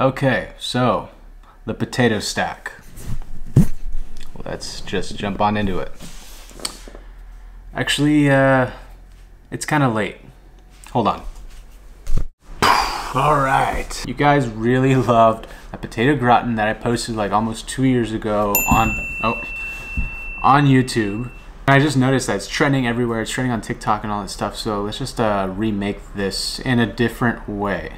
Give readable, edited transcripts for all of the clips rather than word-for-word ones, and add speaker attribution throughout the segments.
Speaker 1: Okay, so the potato stack. Let's just jump on into it. Actually, it's kind of late. Hold on. All right. You guys really loved a potato gratin that I posted like almost 2 years ago on YouTube. And I just noticed that it's trending everywhere. It's trending on TikTok and all that stuff. So let's just remake this in a different way.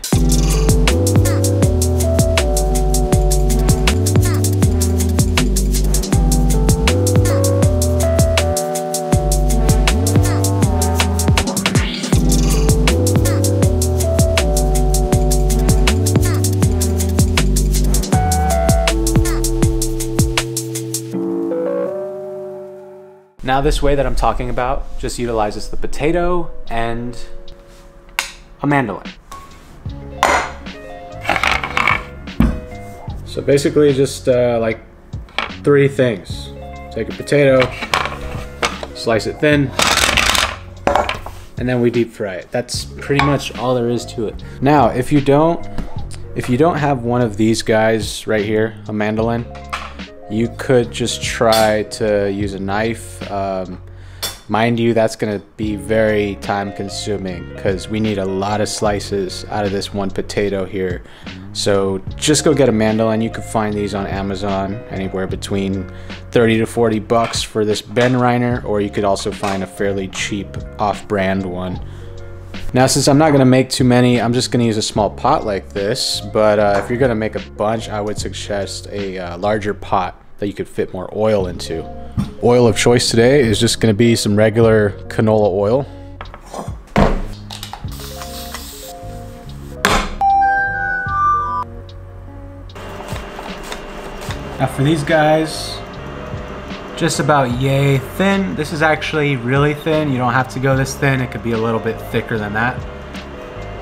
Speaker 1: Now this way that I'm talking about just utilizes the potato and a mandolin. So basically just like 3 things. Take a potato, slice it thin, and then we deep fry it. That's pretty much all there is to it. Now, if you don't have one of these guys right here, a mandolin, you could just try to use a knife. Mind you, that's gonna be very time consuming because we need a lot of slices out of this one potato here. So just go get a mandolin. You could find these on Amazon anywhere between 30 to 40 bucks for this Ben Reiner, or you could also find a fairly cheap off-brand one. Now, since I'm not gonna make too many, I'm just gonna use a small pot like this, but if you're gonna make a bunch, I would suggest a larger pot that you could fit more oil into. Oil of choice today is just gonna be some regular canola oil. Now for these guys, just about yay thin. This is actually really thin. You don't have to go this thin. It could be a little bit thicker than that.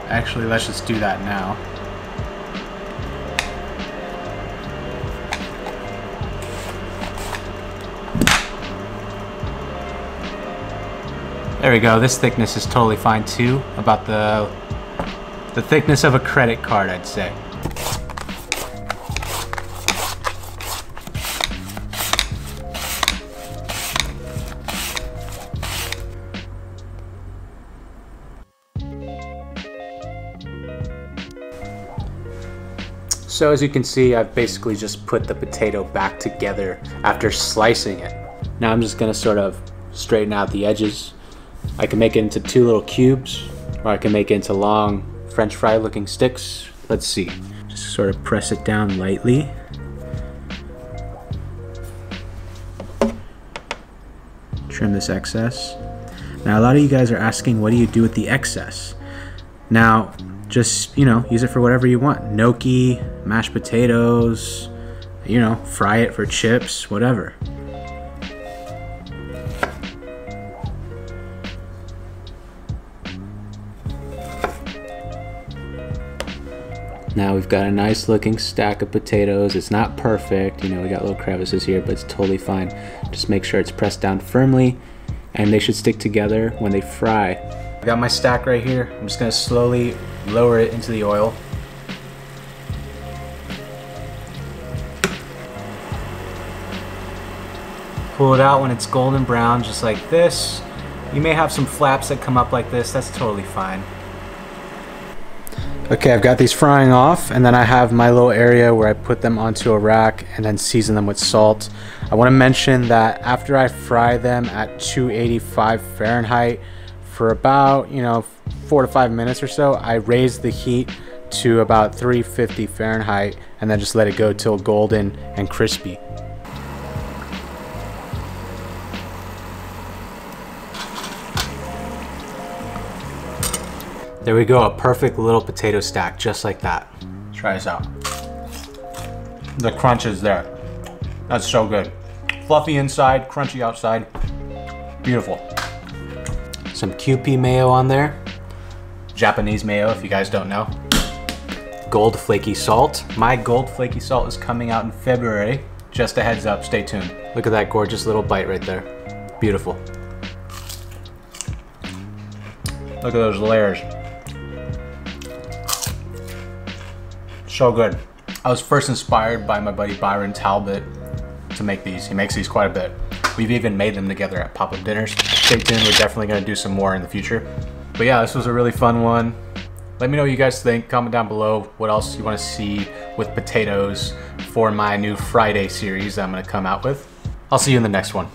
Speaker 1: Actually, let's just do that now. There we go. This thickness is totally fine too. About the thickness of a credit card, I'd say. So as you can see, I've basically just put the potato back together after slicing it. Now I'm just gonna sort of straighten out the edges. I can make it into 2 little cubes, or I can make it into long French fry looking sticks. Let's see. Just sort of press it down lightly. Trim this excess. Now a lot of you guys are asking, what do you do with the excess? Now, just, use it for whatever you want. Gnocchi, mashed potatoes, fry it for chips, whatever. Now we've got a nice looking stack of potatoes. It's not perfect, we got little crevices here, but it's totally fine. Just make sure it's pressed down firmly, and they should stick together when they fry. I got my stack right here. I'm just gonna slowly lower it into the oil. Pull it out when it's golden brown, just like this. You may have some flaps that come up like this. That's totally fine. Okay, I've got these frying off, and then I have my little area where I put them onto a rack and then season them with salt. I want to mention that after I fry them at 285 Fahrenheit for about 4 to 5 minutes or so, I raise the heat to about 350 Fahrenheit and then just let it go till golden and crispy. There we go, a perfect little potato stack, just like that. Try this out. The crunch is there. That's so good. Fluffy inside, crunchy outside. Beautiful. Some QP mayo on there. Japanese mayo, if you guys don't know. Gold flaky salt. My gold flaky salt is coming out in February. Just a heads up, stay tuned. Look at that gorgeous little bite right there. Beautiful. Look at those layers. So good. I was first inspired by my buddy Byron Talbot to make these. He makes these quite a bit. We've even made them together at pop-up dinners. Stay tuned, we're definitely gonna do some more in the future. But yeah, this was a really fun one. Let me know what you guys think. Comment down below what else you wanna see with potatoes for my new Friday series that I'm gonna come out with. I'll see you in the next one.